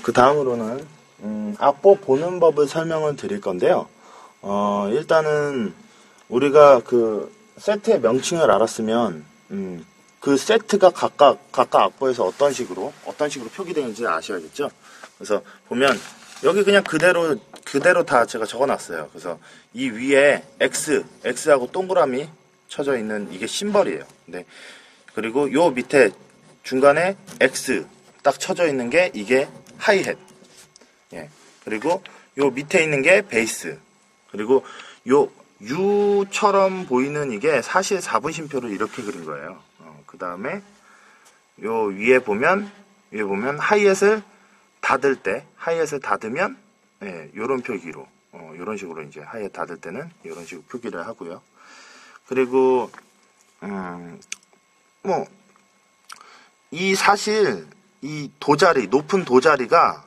그 다음으로는 악보 보는 법을 설명을 드릴 건데요. 일단은 우리가 그 세트의 명칭을 알았으면 그 세트가 각각 악보에서 어떤 식으로 표기되는지 아셔야겠죠. 그래서 보면 여기 그냥 그대로 다 제가 적어놨어요. 그래서 이 위에 X하고 동그라미 쳐져 있는 이게 심벌이에요. 네. 그리고 요 밑에 중간에 X 딱 쳐져 있는 게 이게 하이햇. 예. 그리고 요 밑에 있는 게 베이스. 그리고 요 U처럼 보이는 이게 사실 4분심표를 이렇게 그린 거예요. 그 다음에 요 위에 보면 하이햇을 닫으면 예, 요런 표기로 요런 식으로 이제 하이햇 닫을 때는 요런 식으로 표기를 하고요. 그리고 뭐 사실 이 도자리, 높은 도자리가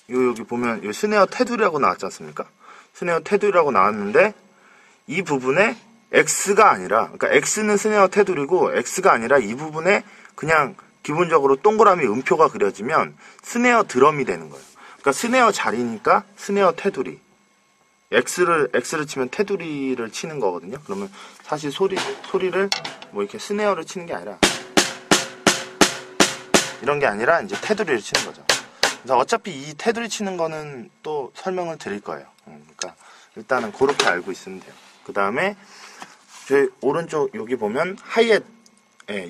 여기 보면 요 스네어 테두리라고 나왔지 않습니까? 스네어 테두리라고 나왔는데 이 부분에 X가 아니라, 그러니까 X는 스네어 테두리고 X가 아니라 이 부분에 그냥 기본적으로 동그라미 음표가 그려지면 스네어 드럼이 되는 거예요. 그러니까 스네어 자리니까 스네어 테두리. X를 치면 테두리를 치는 거거든요. 그러면 사실 소리를 뭐 이렇게 스네어를 치는 게 아니라 이런 게 아니라 이제 테두리를 치는 거죠. 그래서 어차피 이 테두리 치는 거는 또 설명을 드릴 거예요. 그러니까 일단은 그렇게 알고 있으면 돼요. 그 다음에 저희 오른쪽 여기 보면 하이햇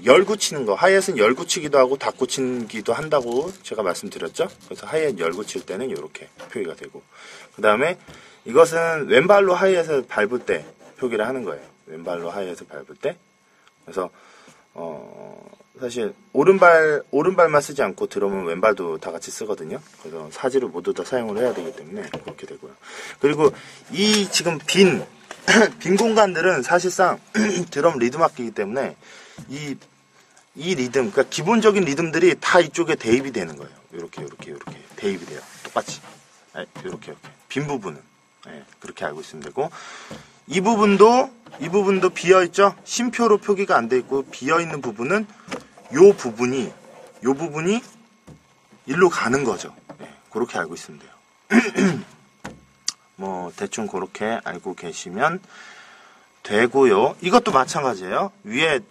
열구 치는 거. 하이햇은 열구 치기도 하고 닫고 치기도 한다고 제가 말씀드렸죠. 그래서 하이햇 열구 칠 때는 이렇게 표기가 되고, 그 다음에 이것은 왼발로 하이햇을 밟을 때 표기를 하는 거예요. 왼발로 하이햇을 밟을 때. 그래서 사실 오른발만 쓰지 않고 드럼은 왼발도 다 같이 쓰거든요. 그래서 사지를 모두 다 사용을 해야 되기 때문에 그렇게 되고요. 그리고 이 지금 빈 공간들은 사실상 드럼 리듬 악기이기 때문에 이 리듬, 그러니까 기본적인 리듬들이 다 이쪽에 대입이 되는 거예요. 이렇게 대입이 돼요. 똑같이. 이렇게 빈 부분은 그렇게 알고 있으면 되고, 이 부분도 비어있죠? 심표로 표기가 안 돼 있고 비어있는 부분은 요 부분이 일로 가는 거죠. 그렇게 알고 있으면 돼요. 뭐 대충 그렇게 알고 계시면 되고요. 이것도 마찬가지예요.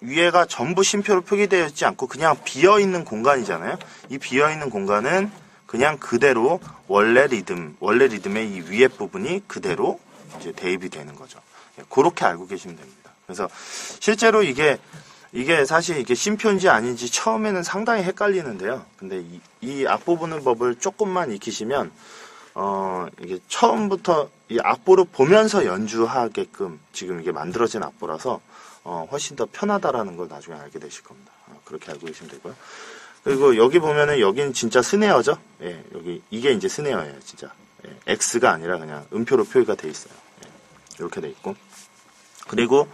위에가 전부 심표로 표기되어 있지 않고 그냥 비어있는 공간이잖아요. 이 비어있는 공간은 그냥 그대로 원래 리듬의 이 위에 부분이 그대로 이제 대입이 되는 거죠. 그렇게 알고 계시면 됩니다. 그래서 실제로 이게 사실 이게 심표인지 아닌지 처음에는 상당히 헷갈리는데요. 근데 이 악보 보는 법을 조금만 익히시면 이게 처음부터 이 악보를 보면서 연주하게끔 지금 이게 만들어진 악보라서 훨씬 더 편하다라는 걸 나중에 알게 되실 겁니다. 그렇게 알고 계시면 되고요. 그리고 여기 보면은 여기는 진짜 스네어죠. 예, 여기 이게 이제 스네어예요, 진짜. 예, X가 아니라 그냥 음표로 표기가 돼 있어요. 예, 이렇게 돼 있고. 그리고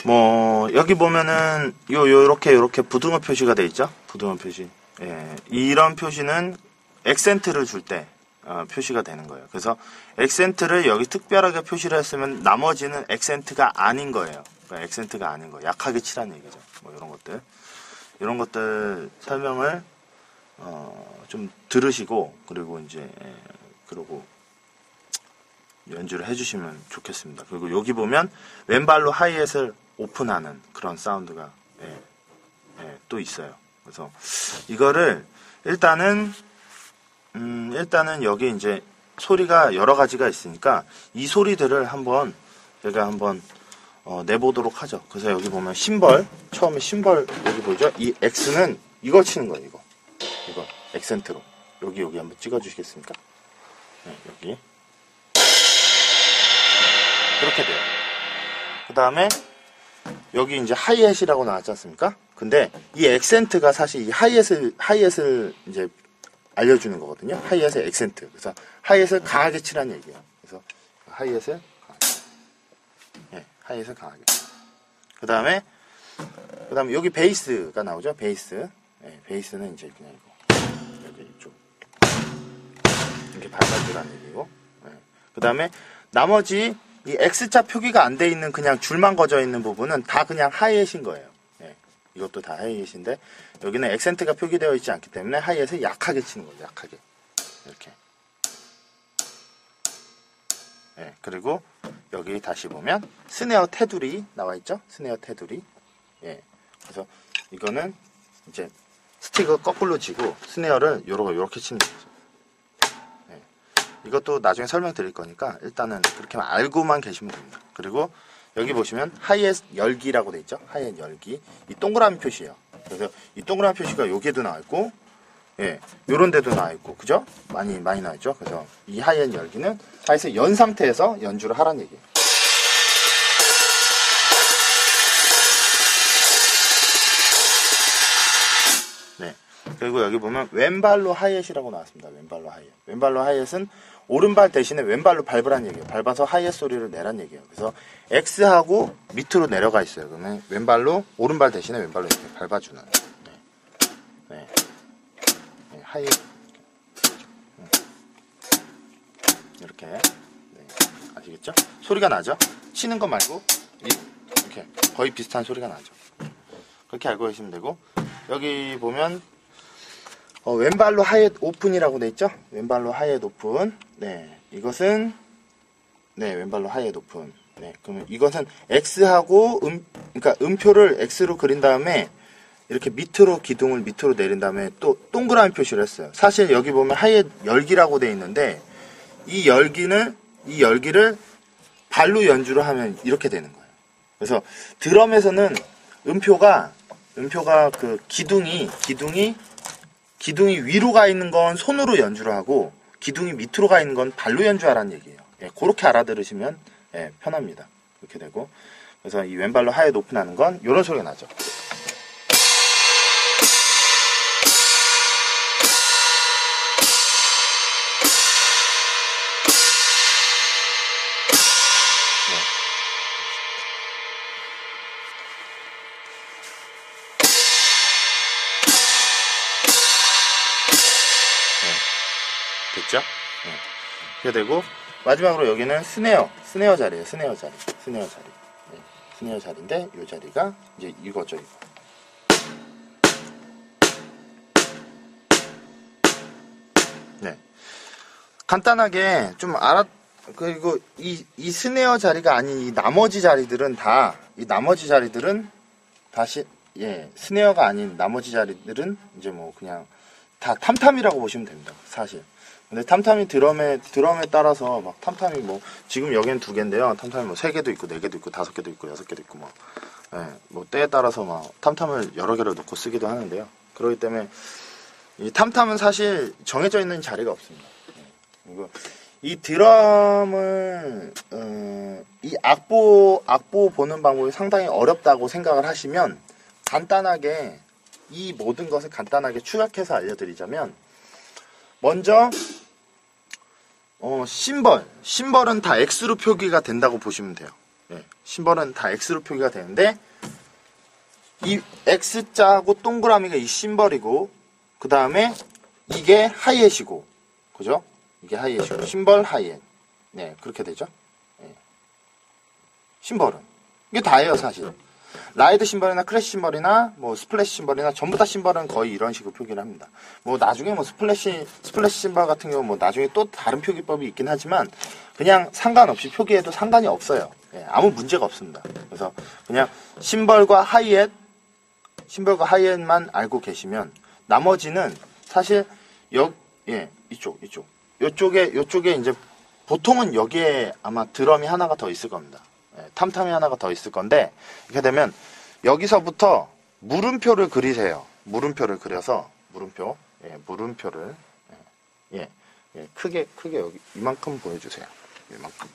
뭐 여기 보면은 요렇게 부등호 표시가 돼 있죠. 부등호 표시. 예, 이런 표시는 액센트를 줄 때 표시가 되는 거예요. 그래서 액센트를 여기 특별하게 표시를 했으면 나머지는 액센트가 아닌 거예요. 그러니까 액센트가 아닌 거, 약하게 칠하는 얘기죠. 뭐 이런 것들 설명을 좀 들으시고, 그리고 이제 그러고 연주를 해주시면 좋겠습니다. 그리고 여기 보면 왼발로 하이햇을 오픈하는 그런 사운드가 또 있어요. 그래서 이거를 일단은 여기 이제 소리가 여러 가지가 있으니까 이 소리들을 제가 한번 내보도록 하죠. 그래서 여기 보면 처음에 심벌 여기 보이죠? 이 X는 이걸 치는 거예요. 이거 액센트로 여기 한번 찍어주시겠습니까? 네, 여기 그렇게 돼요. 그 다음에 여기 이제 하이햇이라고 나왔지 않습니까? 근데 이 액센트가 사실 이 하이햇을 이제 알려주는 거거든요. 하이햇의 액센트. 그래서 하이햇을 강하게 치라는 얘기예요. 그래서 하이햇을 강하게. 그 다음에 여기 베이스가 나오죠. 베이스. 베이스는 이제 그냥 여기 이쪽 이렇게 밟아주라는 얘기고. 그 다음에 나머지 이 X자 표기가 안 돼 있는 그냥 줄만 거져 있는 부분은 다 그냥 하이햇인 거예요. 이것도 다 하이햇인데 여기는 액센트가 표기되어 있지 않기 때문에 하이햇을 약하게 치는 거죠. 약하게. 이렇게. 네, 그리고 여기 다시 보면 스네어 테두리 나와 있죠? 스네어 테두리. 예. 그래서 이거는 이제 스틱을 거꾸로 쥐고 스네어를 요렇게 치는 거죠. 예. 이것도 나중에 설명드릴 거니까 일단은 그렇게 알고만 계시면 됩니다. 그리고 여기 보시면 하이햇 열기라고 돼 있죠? 하이햇 열기. 이 동그라미 표시예요. 그래서 이 동그라미 표시가 여기에도 나와 있고, 예, 요런 데도 나와 있고, 그죠? 많이 나와 있죠? 그래서 이 하이햇 열기는 하이햇을 연 상태에서 연주를 하라는 얘기예요. 네. 그리고 여기 보면 왼발로 하이햇이라고 나왔습니다. 왼발로 하이햇. 왼발로 하이햇은 오른발 대신에 왼발로 밟으란 얘기예요. 밟아서 하이햇 소리를 내란 얘기예요. 그래서 X하고 밑으로 내려가 있어요. 그러면 왼발로 오른발 대신에 왼발로 이렇게 밟아주는. 네. 네. 네. 하이햇 이렇게. 네. 아시겠죠? 소리가 나죠? 치는 거 말고 이렇게 거의 비슷한 소리가 나죠. 그렇게 알고 계시면 되고, 여기 보면 왼발로 하이햇 오픈이라고 돼 있죠? 왼발로 하이햇 오픈. 네, 이것은 네, 왼발로 하이햇 오픈. 네, 그러면 이것은 X하고 그러니까 음표를 X로 그린 다음에 이렇게 밑으로 기둥을 밑으로 내린 다음에 또 동그라미 표시를 했어요. 사실 여기 보면 하이햇 열기라고 돼 있는데 이 열기를 발로 연주를 하면 이렇게 되는 거예요. 그래서 드럼에서는 음표가 그 기둥이 위로 가 있는 건 손으로 연주를 하고 기둥이 밑으로 가 있는 건 발로 연주하라는 얘기예요. 예, 그렇게 알아들으시면 예, 편합니다. 이렇게 되고, 그래서 이 왼발로 하이햇 오픈하는 건 이런 소리가 나죠. 됐죠? 네. 이렇게 되고, 마지막으로 여기는 스네어 자리예요. 스네어 자리. 네. 스네어 자리인데 이 자리가 이제 이거죠. 이거. 네. 간단하게 좀 그리고 이 스네어 자리가 아닌 이 나머지 자리들은 다 스네어가 아닌 나머지 자리들은 이제 뭐 그냥 다 탐탐이라고 보시면 됩니다. 사실. 근데 탐탐이 드럼에 따라서 막 탐탐이 뭐 지금 여기는 2개인데요. 탐탐이 뭐 3개도 있고 4개도 있고 5개도 있고 6개도 있고 뭐, 예, 뭐 때에 따라서 막 탐탐을 여러 개를 넣고 쓰기도 하는데요. 그렇기 때문에 이 탐탐은 사실 정해져 있는 자리가 없습니다. 그리고 이 드럼을 이 악보 보는 방법이 상당히 어렵다고 생각을 하시면 간단하게 이 모든 것을 간단하게 추락해서 알려드리자면, 먼저 심벌은 다 X로 표기가 된다고 보시면 돼요. 네, 심벌은 다 X로 표기가 되는데 이 X자하고 동그라미가 이 심벌이고, 그 다음에 이게 하이햇이고, 그죠? 이게 하이햇이고 심벌 하이햇. 네, 그렇게 되죠. 네. 심벌은 이게 다예요. 사실 라이드 심벌이나 크래시 심벌이나 뭐 스플래시 심벌이나 전부 다 심벌은 거의 이런 식으로 표기를 합니다. 뭐 나중에 뭐 스플래시 심벌 같은 경우 뭐 나중에 또 다른 표기법이 있긴 하지만 그냥 상관없이 표기해도 상관이 없어요. 예, 아무 문제가 없습니다. 그래서 그냥 심벌과 하이햇만 알고 계시면 나머지는 사실 요쪽에 이제 보통은 여기에 아마 드럼이 하나가 더 있을 겁니다. 탐탐이 하나가 더 있을 건데, 이렇게 되면 여기서부터 물음표를 그리세요. 물음표를 그려서 물음표를 크게 여기 이만큼 보여주세요. 이만큼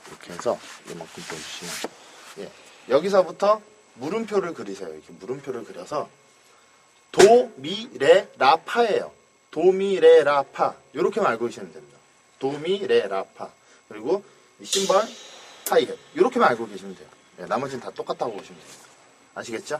이렇게 해서 이만큼 보여주시면, 여기서부터 물음표를 그리세요. 이렇게 물음표를 그려서 도, 미, 레, 라, 파예요. 도, 미, 레, 라, 파. 요렇게만 알고 계시면 됩니다. 도, 미, 레, 라, 파. 그리고 심벌, 하이햇. 요렇게만 알고 계시면 돼요. 나머지는 다 똑같다고 보시면 됩니다. 아시겠죠?